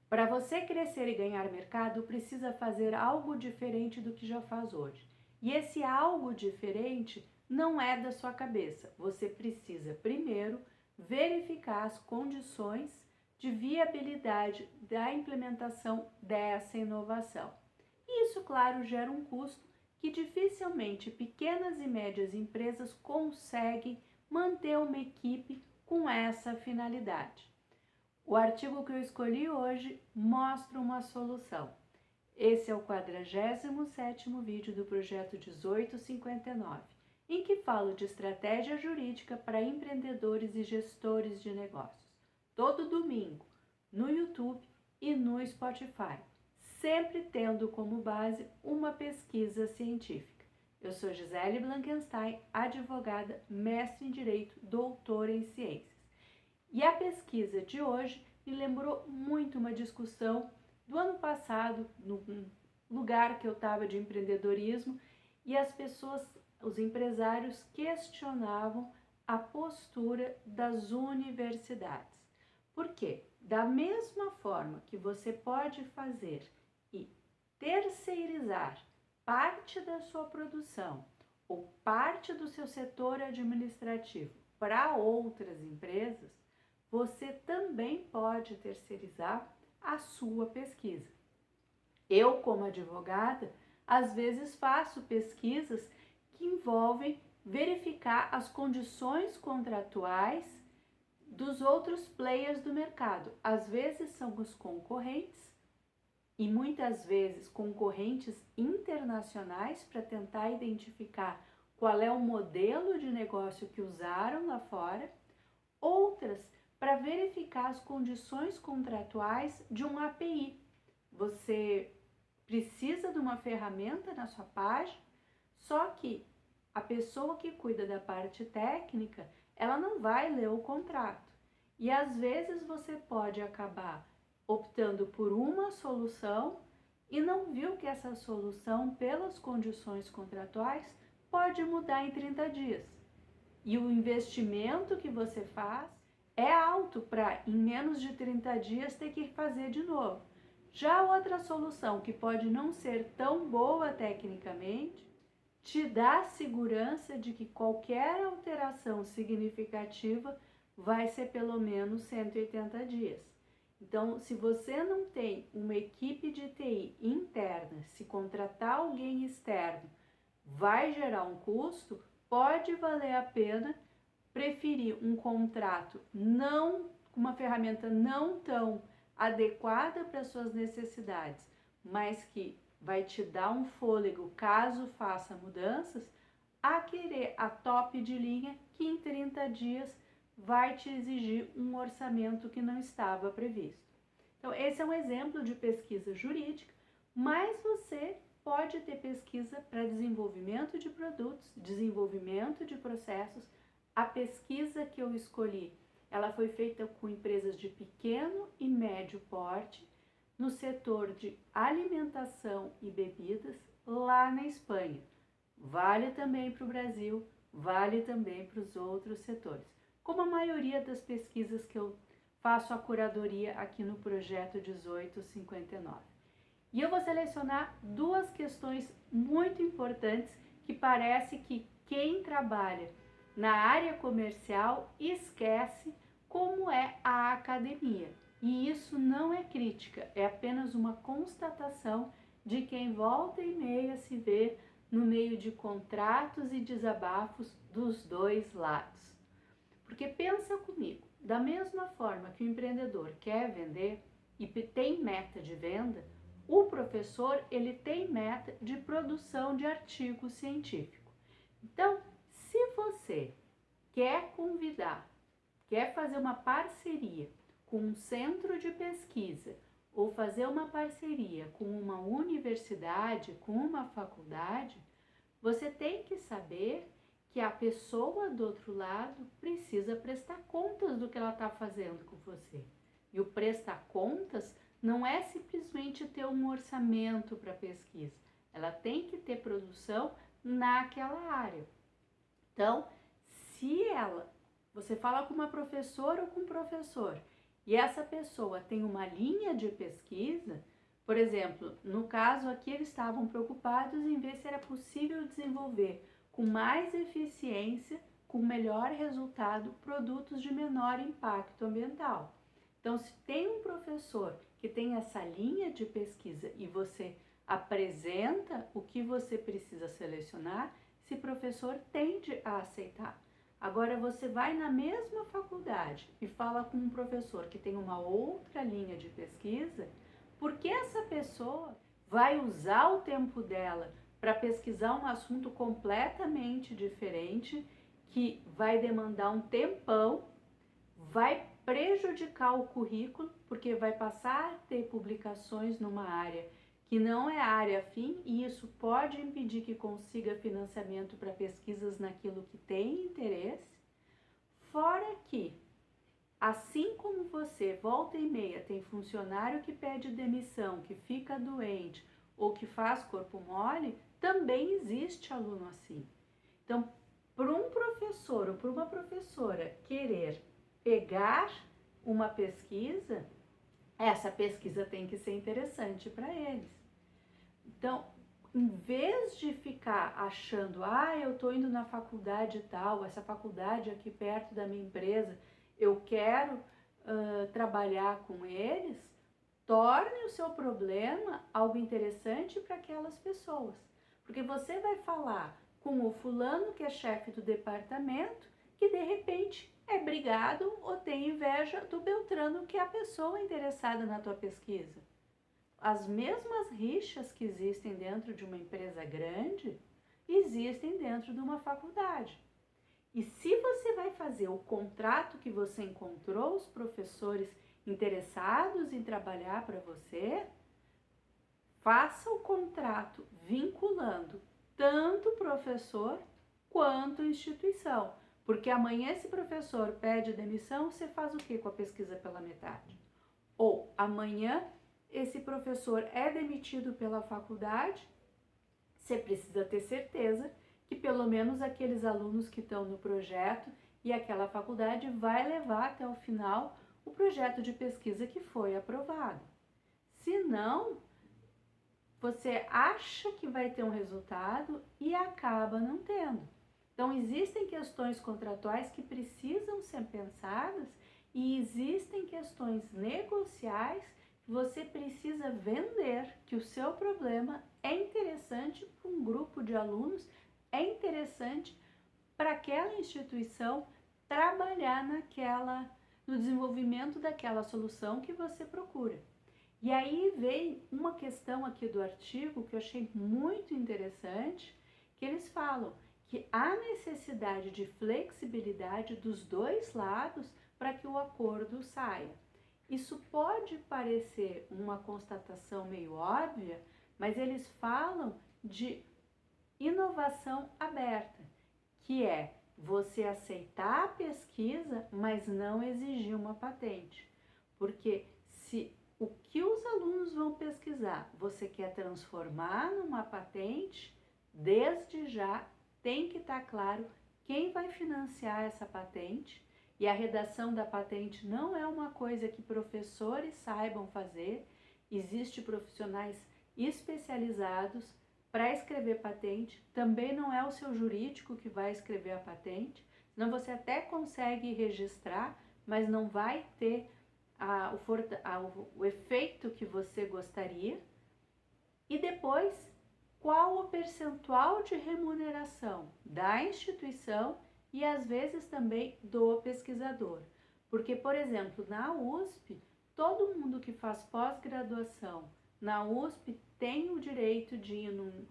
Para você crescer e ganhar mercado, precisa fazer algo diferente do que já faz hoje. E esse algo diferente não é da sua cabeça. Você precisa primeiro verificar as condições de viabilidade da implementação dessa inovação. E isso, claro, gera um custo que dificilmente pequenas e médias empresas conseguem manter uma equipe com essa finalidade. O artigo que eu escolhi hoje mostra uma solução. Esse é o 47º vídeo do projeto 1859, em que falo de estratégia jurídica para empreendedores e gestores de negócios. Todo domingo, no YouTube e no Spotify, sempre tendo como base uma pesquisa científica. Eu sou Gisele Blankenstein, advogada, mestre em Direito, doutora em Ciências. E a pesquisa de hoje me lembrou muito uma discussão do ano passado, num lugar que eu estava de empreendedorismo, e as pessoas, os empresários, questionavam a postura das universidades. Por quê? Da mesma forma que você pode fazer e terceirizar parte da sua produção ou parte do seu setor administrativo para outras empresas, você também pode terceirizar a sua pesquisa. Eu, como advogada, às vezes faço pesquisas que envolvem verificar as condições contratuais dos outros players do mercado. Às vezes são os concorrentes e muitas vezes concorrentes internacionais para tentar identificar qual é o modelo de negócio que usaram lá fora. Outras para verificar as condições contratuais de um API. Você precisa de uma ferramenta na sua página, só que a pessoa que cuida da parte técnica, ela não vai ler o contrato. E às vezes você pode acabar optando por uma solução e não viu que essa solução, pelas condições contratuais, pode mudar em 30 dias. E o investimento que você faz é alto para, em menos de 30 dias, ter que fazer de novo. Já outra solução, que pode não ser tão boa tecnicamente, te dá segurança de que qualquer alteração significativa vai ser pelo menos 180 dias. Então, se você não tem uma equipe de TI interna, se contratar alguém externo vai gerar um custo, pode valer a pena preferir um contrato não, uma ferramenta não tão adequada para suas necessidades, mas que vai te dar um fôlego caso faça mudanças, a querer a top de linha que em 30 dias vai te exigir um orçamento que não estava previsto. Então, esse é um exemplo de pesquisa jurídica, mas você pode ter pesquisa para desenvolvimento de produtos, desenvolvimento de processos. A pesquisa que eu escolhi, ela foi feita com empresas de pequeno e médio porte, no setor de alimentação e bebidas, lá na Espanha. Vale também para o Brasil, vale também para os outros setores. Como a maioria das pesquisas que eu faço a curadoria aqui no projeto 1859. E eu vou selecionar duas questões muito importantes que parece que quem trabalha na área comercial esquece como é a academia. E isso não é crítica, é apenas uma constatação de quem volta e meia se vê no meio de contratos e desabafos dos dois lados. Porque pensa comigo, da mesma forma que o empreendedor quer vender e tem meta de venda, o professor ele tem meta de produção de artigo científico. Então, se você quer convidar, quer fazer uma parceria com um centro de pesquisa ou fazer uma parceria com uma universidade, com uma faculdade, você tem que saber que a pessoa do outro lado precisa prestar contas do que ela está fazendo com você. E o prestar contas não é simplesmente ter um orçamento para pesquisa. Ela tem que ter produção naquela área. Então, se você fala com uma professora ou com um professor e essa pessoa tem uma linha de pesquisa, por exemplo, no caso aqui eles estavam preocupados em ver se era possível desenvolver com mais eficiência, com melhor resultado, produtos de menor impacto ambiental. Então, se tem um professor que tem essa linha de pesquisa e você apresenta o que você precisa selecionar, esse professor tende a aceitar. Agora, você vai na mesma faculdade e fala com um professor que tem uma outra linha de pesquisa, porque essa pessoa vai usar o tempo dela para pesquisar um assunto completamente diferente, que vai demandar um tempão, vai prejudicar o currículo, porque vai passar a ter publicações numa área que não é a área afim, e isso pode impedir que consiga financiamento para pesquisas naquilo que tem interesse. Fora que, assim como você, volta e meia, tem funcionário que pede demissão, que fica doente ou que faz corpo mole, também existe aluno assim. Então, para um professor ou para uma professora querer pegar uma pesquisa, essa pesquisa tem que ser interessante para eles. Então, em vez de ficar achando, eu estou indo na faculdade tal, essa faculdade aqui perto da minha empresa, eu quero trabalhar com eles, torne o seu problema algo interessante para aquelas pessoas. Porque você vai falar com o fulano que é chefe do departamento, que de repente é brigado ou tem inveja do Beltrano, que é a pessoa interessada na tua pesquisa. As mesmas rixas que existem dentro de uma empresa grande, existem dentro de uma faculdade. E se você vai fazer o contrato que você encontrou os professores interessados em trabalhar para você, faça o contrato vinculando tanto o professor quanto a instituição. Porque amanhã esse professor pede demissão, você faz o que com a pesquisa pela metade? Ou amanhã esse professor é demitido pela faculdade, você precisa ter certeza que pelo menos aqueles alunos que estão no projeto e aquela faculdade vai levar até o final o projeto de pesquisa que foi aprovado. Se não, você acha que vai ter um resultado e acaba não tendo. Então, existem questões contratuais que precisam ser pensadas e existem questões negociais que você precisa vender que o seu problema é interessante para um grupo de alunos, é interessante para aquela instituição trabalhar no desenvolvimento daquela solução que você procura. E aí vem uma questão aqui do artigo que eu achei muito interessante, que eles falam que há necessidade de flexibilidade dos dois lados para que o acordo saia. Isso pode parecer uma constatação meio óbvia, mas eles falam de inovação aberta, que é você aceitar a pesquisa, mas não exigir uma patente. Porque se o que os alunos vão pesquisar você quer transformar numa patente, desde já tem que estar claro quem vai financiar essa patente, e a redação da patente não é uma coisa que professores saibam fazer, existem profissionais especializados para escrever patente, também não é o seu jurídico que vai escrever a patente, senão você até consegue registrar, mas não vai ter o efeito que você gostaria. E depois, qual o percentual de remuneração da instituição e às vezes também do pesquisador. Porque, por exemplo, na USP, todo mundo que faz pós-graduação na USP tem o direito de ir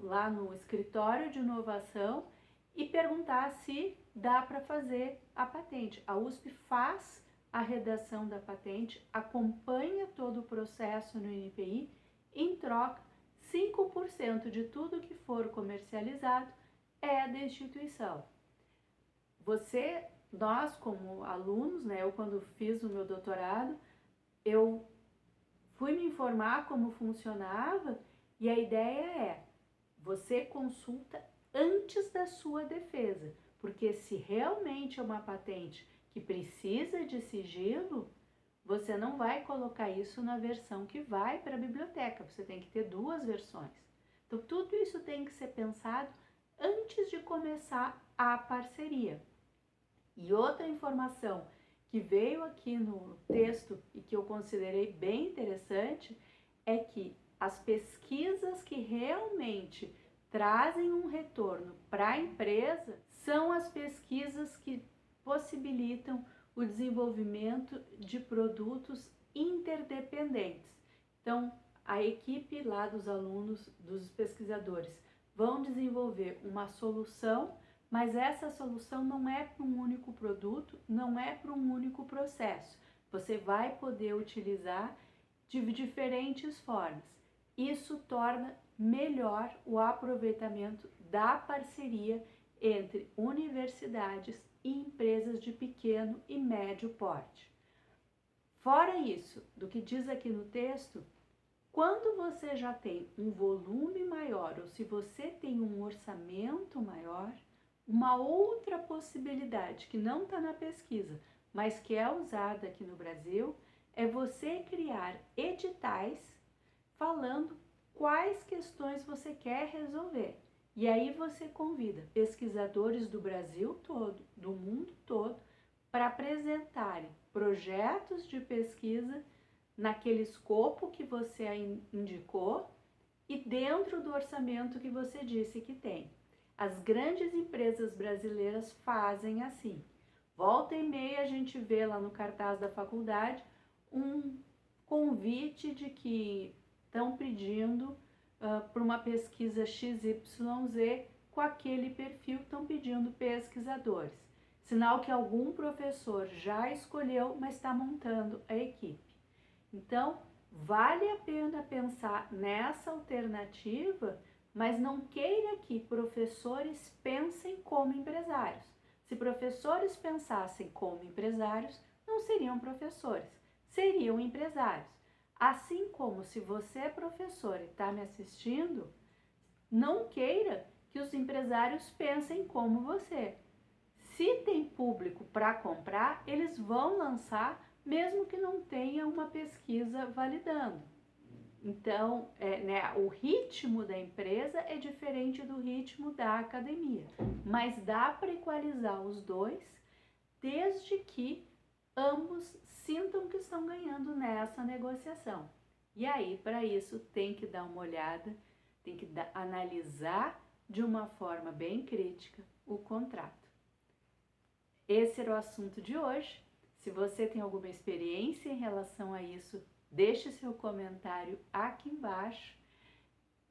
lá no escritório de inovação e perguntar se dá para fazer a patente. A USP faz a redação da patente, acompanha todo o processo no INPI, em troca, 5% de tudo que for comercializado é da instituição. Nós como alunos, eu quando fiz o meu doutorado, eu fui me informar como funcionava e a ideia é, você consulta antes da sua defesa, porque se realmente é uma patente que precisa de sigilo, você não vai colocar isso na versão que vai para a biblioteca, você tem que ter duas versões. Então, tudo isso tem que ser pensado antes de começar a parceria. E outra informação que veio aqui no texto e que eu considerei bem interessante é que as pesquisas que realmente trazem um retorno para a empresa são as pesquisas que possibilitam o desenvolvimento de produtos interdependentes. Então, a equipe lá dos alunos, dos pesquisadores, vão desenvolver uma solução, mas essa solução não é para um único produto, não é para um único processo. Você vai poder utilizar de diferentes formas. Isso torna melhor o aproveitamento da parceria entre universidades e empresas de pequeno e médio porte. Fora isso, do que diz aqui no texto, quando você já tem um volume maior ou se você tem um orçamento maior, uma outra possibilidade que não está na pesquisa, mas que é usada aqui no Brasil, é você criar editais falando quais questões você quer resolver. E aí você convida pesquisadores do Brasil todo, do mundo todo, para apresentarem projetos de pesquisa naquele escopo que você indicou e dentro do orçamento que você disse que tem. As grandes empresas brasileiras fazem assim. Volta e meia a gente vê lá no cartaz da faculdade um convite de que estão pedindo para uma pesquisa XYZ com aquele perfil, estão pedindo pesquisadores. Sinal que algum professor já escolheu, mas está montando a equipe. Então, vale a pena pensar nessa alternativa, mas não queira que professores pensem como empresários. Se professores pensassem como empresários, não seriam professores, seriam empresários. Assim como se você é professor e está me assistindo, não queira que os empresários pensem como você. Se tem público para comprar, eles vão lançar, mesmo que não tenha uma pesquisa validando. Então, o ritmo da empresa é diferente do ritmo da academia, mas dá para equalizar os dois, desde que ambos sintam que estão ganhando nessa negociação. E aí, para isso, tem que dar uma olhada, tem que analisar de uma forma bem crítica o contrato. Esse era o assunto de hoje. Se você tem alguma experiência em relação a isso, deixe seu comentário aqui embaixo.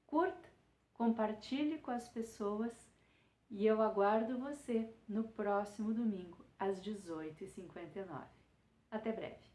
Curta, compartilhe com as pessoas e eu aguardo você no próximo domingo, às 18h59. Até breve!